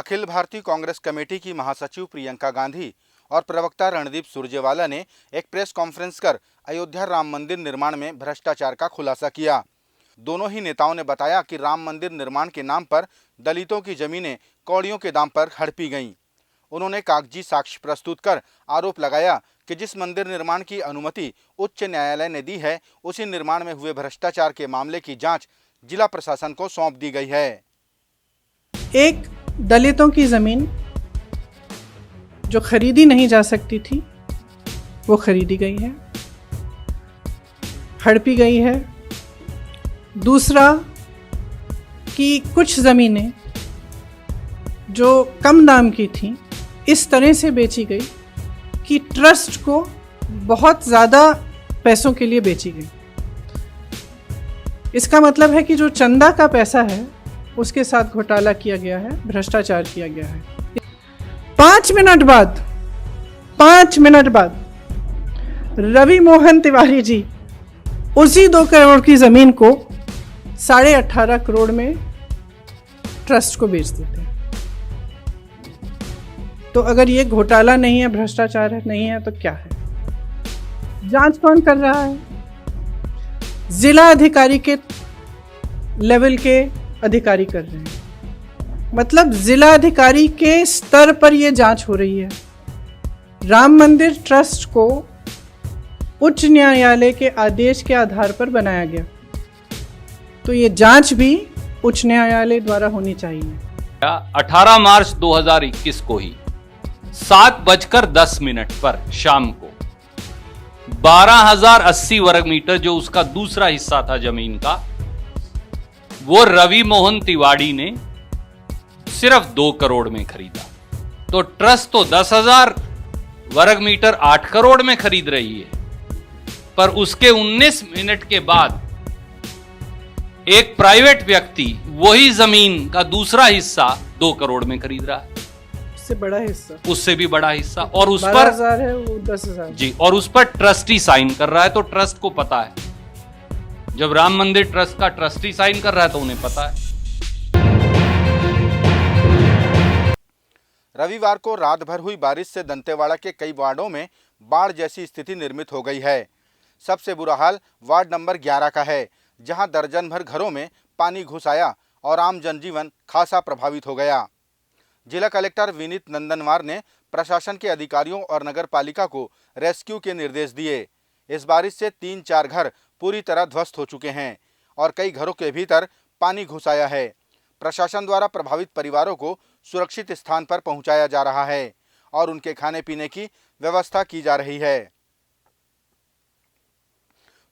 Akhil Bharatiya Congress committee की महासचिव प्रियंका गांधी और प्रवक्ता रणदीप सुरजेवाला ने एक प्रेस कॉन्फ्रेंस कर अयोध्या राम मंदिर निर्माण में भ्रष्टाचार का खुलासा किया। दोनों ही नेताओं ने बताया कि राम मंदिर निर्माण के नाम पर दलितों की जमीनें कौड़ियों के दाम पर हड़पी गईं। उन्होंने कागजी साक्ष्य प्रस्तुत कर आरोप लगाया कि जिस मंदिर निर्माण की अनुमति उच्च न्यायालय ने दी है, उसी निर्माण में हुए भ्रष्टाचार के मामले की जांच जिला प्रशासन को सौंप दी गई है। एक दलितों की जमीन जो खरीदी नहीं जा सकती थी वो खरीदी गई है, हड़पी गई है। दूसरा कि कुछ ज़मीनें जो कम दाम की थी इस तरह से बेची गई कि ट्रस्ट को बहुत ज़्यादा पैसों के लिए बेची गई। इसका मतलब है कि जो चंदा का पैसा है उसके साथ घोटाला किया गया है, भ्रष्टाचार किया गया है। 5 मिनट बाद रवि मोहन तिवारी जी उसी 2 करोड़ की ज़मीन को 18.5 करोड़ में ट्रस्ट को बेच देते हैं। तो अगर ये घोटाला नहीं है, भ्रष्टाचार नहीं है तो क्या है? जांच कौन कर रहा है? जिला अधिकारी के लेवल के अधिकारी कर रहे हैं। मतलब जिला अधिकारी के स्तर पर यह जांच हो रही है। राम मंदिर ट्रस्ट को उच्च न्यायालय के आदेश के आधार पर बनाया गया, तो ये जांच भी उच्च न्यायालय द्वारा होनी चाहिए। 18 मार्च 2021 को ही 7:10 पर शाम को 12,080 वर्ग मीटर जो उसका दूसरा हिस्सा था जमीन का, वो रवि मोहन तिवारी ने सिर्फ 2 करोड़ में खरीदा। तो ट्रस्ट तो 10,000 वर्ग मीटर 8 करोड़ में खरीद रही है, पर उसके 19 मिनट के बाद एक प्राइवेट व्यक्ति वही जमीन का दूसरा हिस्सा 2 करोड़ में खरीद रहा है। उससे बड़ा हिस्सा, उससे भी बड़ा हिस्सा, और उस पर 12,000 है, वो 10,000 जी, और उस पर ट्रस्टी साइन कर रहा है। तो ट्रस्ट को पता है, जब राम मंदिर ट्रस्ट का ट्रस्टी साइन कर रहा है तो उन्हें पता है। रविवार को रात भर हुई बारिश से दंतेवाड़ा के कई वार्डों में बाढ़ जैसी स्थिति निर्मित हो गई है। सबसे बुरा हाल वार्ड नंबर 11 का है, जहां दर्जन भर घरों में पानी घुस आया और आम जनजीवन खासा प्रभावित हो गया। जिला कलेक्टर विनीत नंदनवार ने प्रशासन के अधिकारियों और नगर पालिका को रेस्क्यू के निर्देश दिए। इस बारिश से 3-4 घर पूरी तरह ध्वस्त हो चुके हैं और कई घरों के भीतर पानी घुस आया है। प्रशासन द्वारा प्रभावित परिवारों को सुरक्षित स्थान पर पहुंचाया जा रहा है और उनके खाने पीने की व्यवस्था की जा रही है।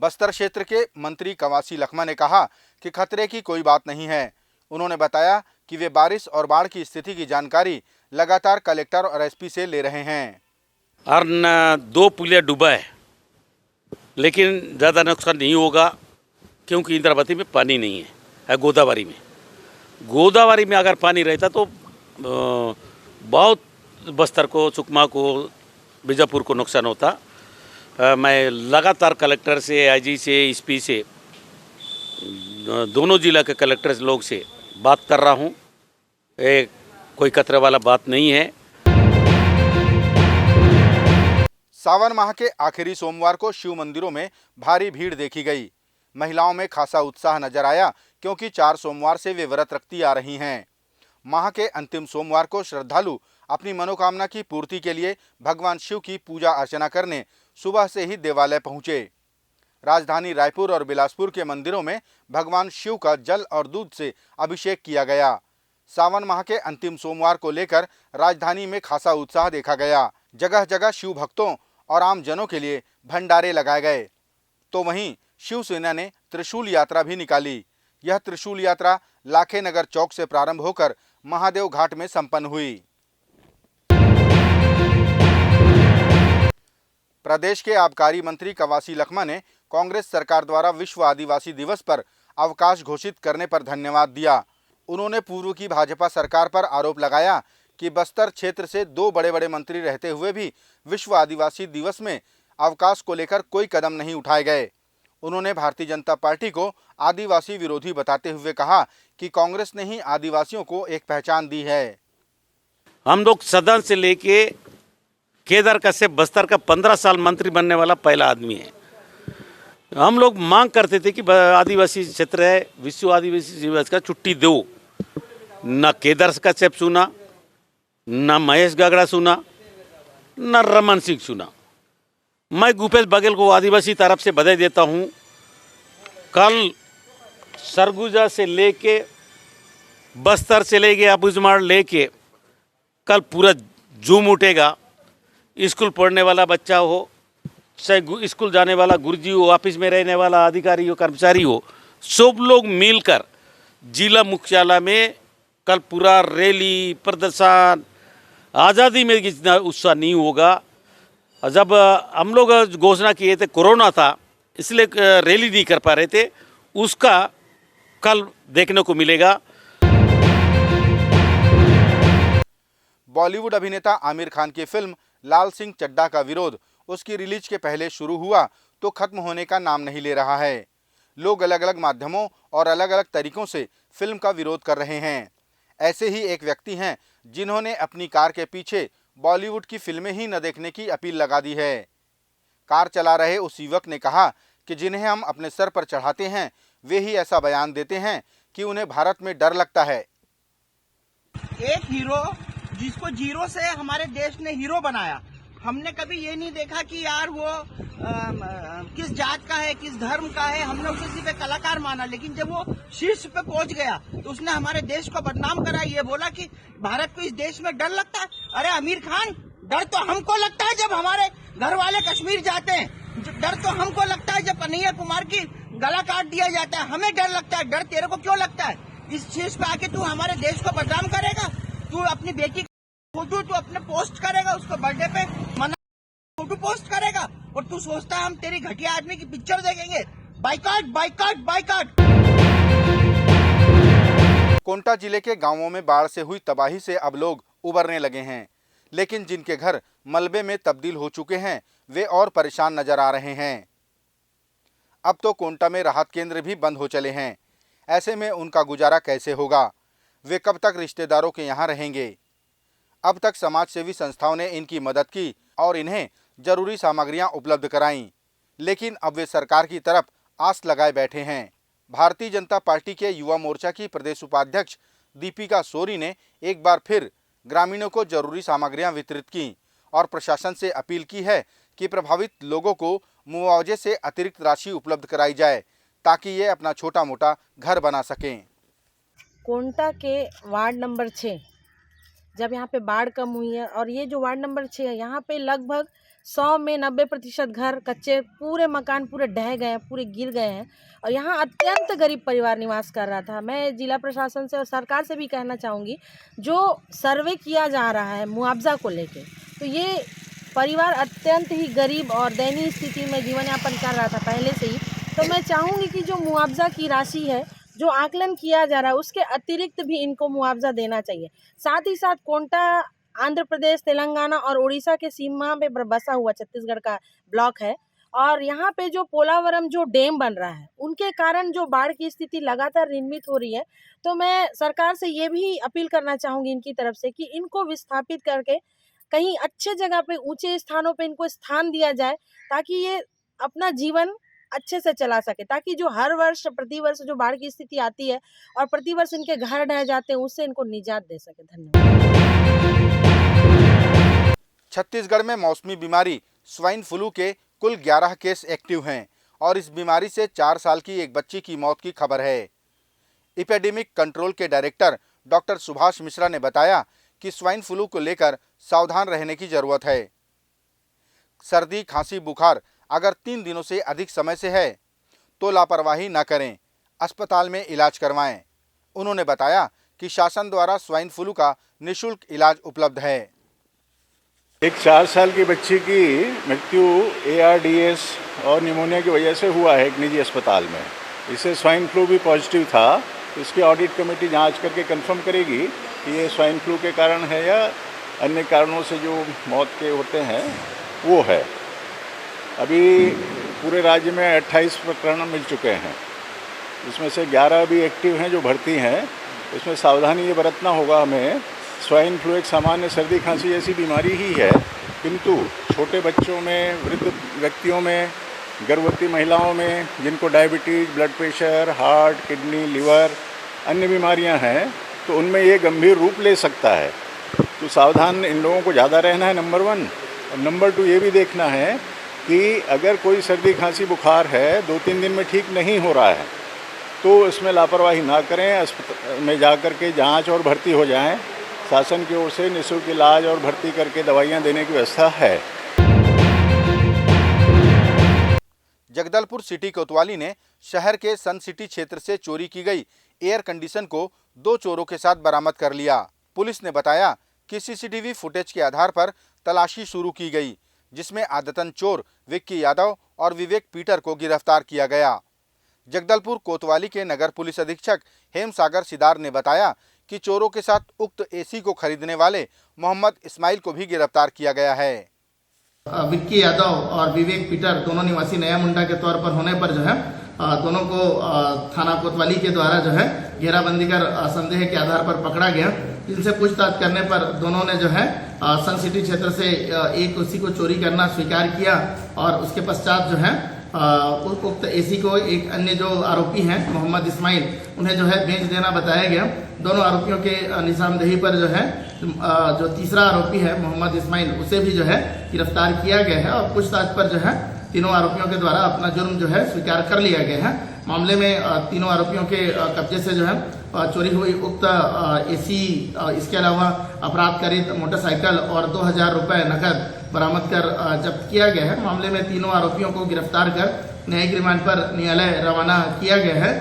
बस्तर क्षेत्र के मंत्री कवासी लखमा ने कहा कि खतरे की कोई बात नहीं है। उन्होंने बताया कि वे बारिश और बाढ़ की स्थिति की जानकारी लगातार कलेक्टर और एसपी से ले रहे हैं। और 2 पुलिया डूबा है, लेकिन ज़्यादा नुकसान नहीं होगा क्योंकि इंद्रावती में पानी नहीं है। गोदावरी में अगर पानी रहता तो बहुत बस्तर को, सुकमा को, बीजापुर को नुकसान होता। मैं लगातार कलेक्टर से, आईजी से, एसपी से, दोनों जिला के कलेक्टर लोग से बात कर रहा हूँ। कोई खतरे वाला बात नहीं है। सावन माह के आखिरी सोमवार को शिव मंदिरों में भारी भीड़ देखी गई। महिलाओं में खासा उत्साह नजर आया क्योंकि 4 सोमवार से वे व्रत रखती आ रही हैं। माह के अंतिम सोमवार को श्रद्धालु अपनी मनोकामना की पूर्ति के लिए भगवान शिव की पूजा अर्चना करने सुबह से ही देवालय पहुंचे। राजधानी रायपुर और बिलासपुर के मंदिरों में भगवान शिव का जल और दूध से अभिषेक किया गया। सावन माह के अंतिम सोमवार को लेकर राजधानी में खासा उत्साह देखा गया। जगह जगह शिव भक्तों और आम जनों के लिए भंडारे लगाए गए। तो वहीं शिवसेना ने त्रिशूल यात्रा भी निकाली। यह त्रिशूल यात्रा लाखे नगर चौक से प्रारंभ होकर महादेव घाट में संपन्न हुई। प्रदेश के आबकारी मंत्री कवासी लखमा ने कांग्रेस सरकार द्वारा विश्व आदिवासी दिवस पर अवकाश घोषित करने पर धन्यवाद दिया। उन्होंने पूर्व की भाजपा सरकार पर आरोप लगाया कि बस्तर क्षेत्र से 2 बड़े मंत्री रहते हुए भी विश्व आदिवासी दिवस में अवकाश को लेकर कोई कदम नहीं उठाए गए। उन्होंने भारतीय जनता पार्टी को आदिवासी विरोधी बताते हुए कहा कि कांग्रेस ने ही आदिवासियों को एक पहचान दी है। हम लोग सदन से लेके केदार कश्यप बस्तर का 15 साल मंत्री बनने वाला पहला आदमी है। हम लोग मांग करते थे कि आदिवासी क्षेत्र है, विश्व आदिवासी दिवस का छुट्टी दो। न केदार कश्यप सुना, न महेश गागड़ा सुना, न रमन सिंह सुना। मैं भूपेश बघेल को आदिवासी तरफ से बधाई देता हूँ। कल सरगुजा से लेके बस्तर से लेके अबूझमाड़ लेके कल पूरा जूम उठेगा। स्कूल पढ़ने वाला बच्चा हो, चाहे स्कूल जाने वाला गुरुजी हो, ऑफिस में रहने वाला अधिकारी हो, कर्मचारी हो, सब लोग मिलकर जिला मुख्यालय में कल पूरा रैली प्रदर्शन। आज़ादी में जितना उत्साह नहीं होगा। जब हम लोग घोषणा किए थे कोरोना था इसलिए रैली नहीं कर पा रहे थे, उसका कल देखने को मिलेगा। बॉलीवुड अभिनेता आमिर खान की फिल्म लाल सिंह चड्ढा का विरोध उसकी रिलीज के पहले शुरू हुआ तो खत्म होने का नाम नहीं ले रहा है। लोग अलग अलग माध्यमों और अलग अलग तरीकों से फिल्म का विरोध कर रहे हैं। ऐसे ही एक व्यक्ति हैं जिन्होंने अपनी कार के पीछे बॉलीवुड की फिल्में ही न देखने की अपील लगा दी है। कार चला रहे उस युवक ने कहा कि जिन्हें हम अपने सर पर चढ़ाते हैं वे ही ऐसा बयान देते हैं कि उन्हें भारत में डर लगता है। एक हीरो जिसको जीरो से हमारे देश ने हीरो बनाया, हमने कभी ये नहीं देखा कि यार वो किस जात का है, किस धर्म का है। हमने उसे सिर्फ एक कलाकार माना, लेकिन जब वो शीर्ष पे पहुंच गया तो उसने हमारे देश को बदनाम करा। ये बोला कि भारत को इस देश में डर लगता है। अरे आमिर खान, डर तो हमको लगता है जब हमारे घर वाले कश्मीर जाते हैं। डर तो हमको लगता है जब कन्हैया कुमार की गला काट दिया जाता है, हमें डर लगता है। डर तेरे को क्यों लगता है? इस शीर्ष पे आके तू हमारे देश को बदनाम करेगा। तू अपनी बेटी फोटो तू अपने पोस्ट करेगा, उसको बर्थडे पे मना फोटो पोस्ट करेगा, और तू सोचता है हम तेरी घटिया आदमी की पिक्चर देखेंगे। Boycott boycott boycott. कोंटा जिले के गांवों में बाढ़ से हुई तबाही से अब लोग उबरने लगे हैं, लेकिन जिनके घर मलबे में तब्दील हो चुके हैं वे और परेशान नजर आ रहे हैं। अब तो कोंटा में राहत केंद्र भी बंद हो चले हैं। ऐसे में उनका गुजारा कैसे होगा? वे कब तक रिश्तेदारों के यहाँ रहेंगे? अब तक समाज सेवी संस्थाओं ने इनकी मदद की और इन्हें जरूरी सामग्रियां उपलब्ध कराईं, लेकिन अब वे सरकार की तरफ आस लगाए बैठे हैं। भारतीय जनता पार्टी के युवा मोर्चा की प्रदेश उपाध्यक्ष दीपिका सोरी ने एक बार फिर ग्रामीणों को जरूरी सामग्रियां वितरित की और प्रशासन से अपील की है कि प्रभावित लोगों को मुआवजे से अतिरिक्त राशि उपलब्ध कराई जाए ताकि ये अपना छोटा मोटा घर बना सकें। कोंटा के वार्ड नंबर 6 जब यहाँ पे बाढ़ कम हुई है, और ये जो वार्ड नंबर 6 है यहाँ पे लगभग 100 में 90% घर कच्चे, पूरे मकान पूरे ढह गए हैं, पूरे गिर गए हैं, और यहाँ अत्यंत गरीब परिवार निवास कर रहा था। मैं जिला प्रशासन से और सरकार से भी कहना चाहूँगी, जो सर्वे किया जा रहा है मुआवजा को लेके, तो ये परिवार अत्यंत ही गरीब और दयनीय स्थिति में जीवन यापन कर रहा था पहले से ही। तो मैं चाहूँगी कि जो मुआवजा की राशि है, जो आकलन किया जा रहा है, उसके अतिरिक्त भी इनको मुआवजा देना चाहिए। साथ ही साथ कोंटा आंध्र प्रदेश, तेलंगाना और उड़ीसा के सीमा पे बसा हुआ छत्तीसगढ़ का ब्लॉक है, और यहाँ पे जो पोलावरम जो डैम बन रहा है, उनके कारण जो बाढ़ की स्थिति लगातार निर्मित हो रही है। तो मैं सरकार से ये भी अपील करना चाहूँगी इनकी तरफ से कि इनको विस्थापित करके कहीं अच्छे जगह पे, ऊंचे स्थानों पे इनको स्थान दिया जाए, ताकि ये अपना जीवन अच्छे से चला सके, ताकि जो हर वर्ष प्रतिवर्ष जो बाढ़ की स्थिति आती है और प्रतिवर्ष इनके घर ढह जाते हैं, उससे इनको निजात दे सके। धन्यवाद। छत्तीसगढ़ में मौसमी बीमारी स्वाइन फ्लू के कुल 11 केस एक्टिव हैं और इस बीमारी से 4 साल की एक बच्ची की मौत की खबर है। एपिडेमिक कंट्रोल के डायरेक्टर डॉक्टर सुभाष मिश्रा ने बताया कि स्वाइन फ्लू को लेकर सावधान रहने की जरूरत है। सर्दी, खांसी, बुखार अगर 3 दिनों से अधिक समय से है तो लापरवाही न करें, अस्पताल में इलाज करवाएं। उन्होंने बताया कि शासन द्वारा स्वाइन फ्लू का निःशुल्क इलाज उपलब्ध है। एक 4 साल की बच्ची की मृत्यु ARDS और निमोनिया की वजह से हुआ है एक निजी अस्पताल में। इसे स्वाइन फ्लू भी पॉजिटिव था। इसकी ऑडिट कमेटी जांच करके कंफर्म करेगी कि ये स्वाइन फ्लू के कारण है या अन्य कारणों से जो मौत के होते हैं वो है। अभी पूरे राज्य में 28 प्रकरण मिल चुके हैं, इसमें से 11 भी एक्टिव हैं जो भर्ती हैं। इसमें सावधानी ये बरतना होगा हमें, स्वाइन फ्लू एक सामान्य सर्दी खांसी जैसी बीमारी ही है, किंतु छोटे बच्चों में, वृद्ध व्यक्तियों में, गर्भवती महिलाओं में जिनको diabetes, blood pressure, heart, kidney, liver, अन्य बीमारियां हैं, तो उनमें ये गंभीर रूप ले सकता है। तो सावधान इन लोगों को ज़्यादा रहना है, नंबर 1। और नंबर 2 ये भी देखना है कि अगर कोई सर्दी खांसी बुखार है 2-3 दिन में ठीक नहीं हो रहा है तो इसमें लापरवाही ना करें, अस्पताल में जा कर के जाँच और भर्ती हो जाएं। शासन की ओर से निःशुल्क इलाज और भर्ती करके दवाइयाँ देने की व्यवस्था है। जगदलपुर सिटी कोतवाली ने शहर के सन सिटी क्षेत्र से चोरी की गई एयर कंडीशन को 2 चोरों के साथ बरामद कर लिया। पुलिस ने बताया कि सीसीटीवी फुटेज के आधार पर तलाशी शुरू की गई, जिसमें आदतन चोर विक्की यादव और विवेक पीटर को गिरफ्तार किया गया। जगदलपुर कोतवाली के नगर पुलिस अधीक्षक हेम सागर सिदार ने बताया कि चोरों के साथ उक्त एसी को खरीदने वाले मोहम्मद इस्माइल को भी गिरफ्तार किया गया है। विक्की यादव और विवेक पीटर दोनों निवासी नया मुंडा के तौर पर होने पर जो है दोनों को थाना कोतवाली के द्वारा जो है घेराबंदी कर संदेह के आधार पर पकड़ा गया। जिनसे पूछताछ करने पर दोनों ने जो है सन सिटी क्षेत्र से एक कुर्सी को चोरी करना स्वीकार किया और उसके पश्चात जो है उक्त एसी को एक अन्य जो आरोपी हैं मोहम्मद इस्माइल, उन्हें जो है बेच देना बताया गया। दोनों आरोपियों के निशानदेही पर जो है जो तीसरा आरोपी है मोहम्मद इस्माइल, उसे भी जो है गिरफ्तार किया गया है और पूछताछ पर जो है तीनों आरोपियों के द्वारा अपना जुर्म जो है स्वीकार कर लिया गया है। मामले में तीनों आरोपियों के कब्जे से जो है चोरी हुई उक्त एसी, इसके अलावा अपराध कारित मोटरसाइकिल और 2000 रुपये नकद बरामद कर जब्त किया गया है। मामले में तीनों आरोपियों को गिरफ्तार कर न्यायिक रिमांड पर न्यायालय रवाना किया गया है।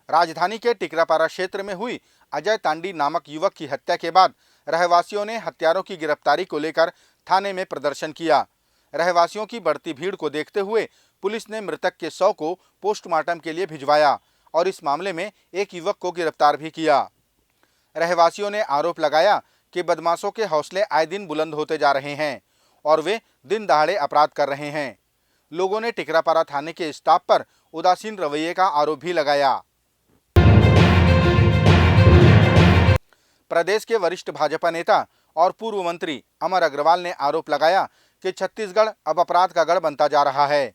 राजधानी के टिकरापारा क्षेत्र में हुई अजय तांडी नामक युवक की हत्या के बाद रहवासियों ने हत्यारों की गिरफ्तारी को लेकर थाने में प्रदर्शन किया। रहवासियों की बढ़ती भीड़ को देखते हुए पुलिस ने मृतक के शव को पोस्टमार्टम के लिए भिजवाया और इस मामले में एक युवक को गिरफ्तार भी किया। रहवासियों ने आरोप लगाया कि बदमाशों के हौसले आए दिन बुलंद होते जा रहे हैं और वे दिन दहाड़े अपराध कर रहे हैं। लोगों ने टिकरापारा थाने के स्टाफ पर उदासीन रवैये का आरोप भी लगाया। प्रदेश के वरिष्ठ भाजपा नेता और पूर्व मंत्री अमर अग्रवाल ने आरोप लगाया कि छत्तीसगढ़ अब अपराध का गढ़ बनता जा रहा है।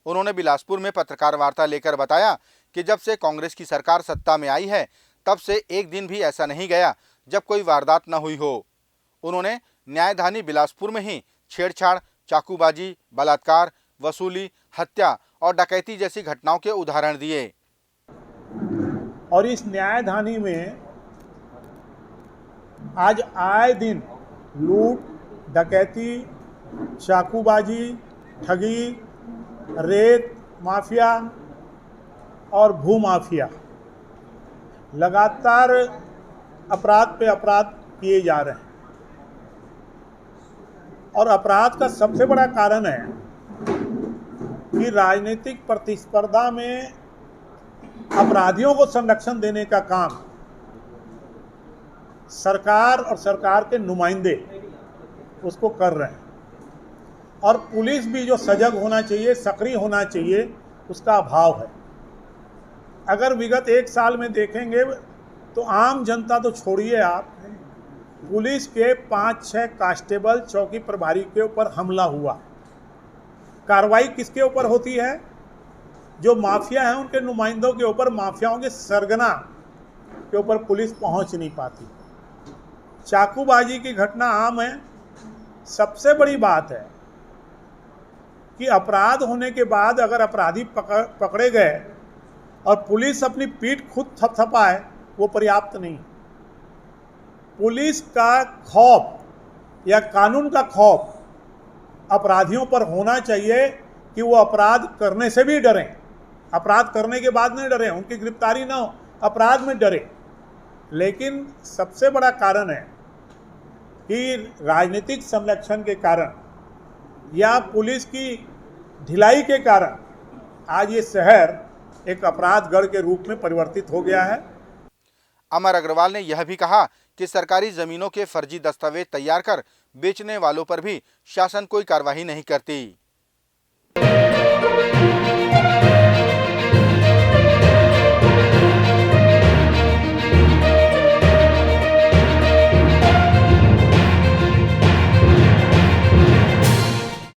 उन्होंने बिलासपुर में पत्रकार वार्ता लेकर बताया कि जब से कांग्रेस की सरकार सत्ता में आई है तब से एक दिन भी ऐसा नहीं गया जब कोई वारदात न हुई हो। उन्होंने न्यायधानी बिलासपुर में ही छेड़छाड़, चाकूबाजी, बलात्कार, वसूली, हत्या और डकैती जैसी घटनाओं के उदाहरण दिए। और इस न्यायधानी में आज आए दिन लूट, डकैती, चाकूबाजी, ठगी, रेत माफिया और भू माफिया लगातार अपराध पे अपराध किए जा रहे हैं। और अपराध का सबसे बड़ा कारण है कि राजनीतिक प्रतिस्पर्धा में अपराधियों को संरक्षण देने का काम सरकार और सरकार के नुमाइंदे उसको कर रहे हैं। और पुलिस भी जो सजग होना चाहिए, सक्रिय होना चाहिए, उसका अभाव है। अगर विगत 1 साल में देखेंगे तो आम जनता तो छोड़िए आप, पुलिस के 5-6 कांस्टेबल चौकी प्रभारी के ऊपर हमला हुआ। कार्रवाई किसके ऊपर होती है? जो माफिया हैं उनके नुमाइंदों के ऊपर, माफियाओं के सरगना के ऊपर पुलिस पहुंच नहीं पाती। चाकूबाजी की घटना आम है। सबसे बड़ी बात है कि अपराध होने के बाद अगर अपराधी पकड़े गए और पुलिस अपनी पीठ खुद थपथपाए, वो पर्याप्त नहीं। पुलिस का खौफ या कानून का खौफ अपराधियों पर होना चाहिए कि वो अपराध करने से भी डरें, अपराध करने के बाद नहीं डरें, उनकी गिरफ्तारी ना हो, अपराध में डरे। लेकिन सबसे बड़ा कारण है कि राजनीतिक संरक्षण के कारण या पुलिस की ढिलाई के कारण आज ये शहर एक अपराध गढ़ के रूप में परिवर्तित हो गया है। अमर अग्रवाल ने यह भी कहा कि सरकारी जमीनों के फर्जी दस्तावेज तैयार कर बेचने वालों पर भी शासन कोई कार्रवाई नहीं करती।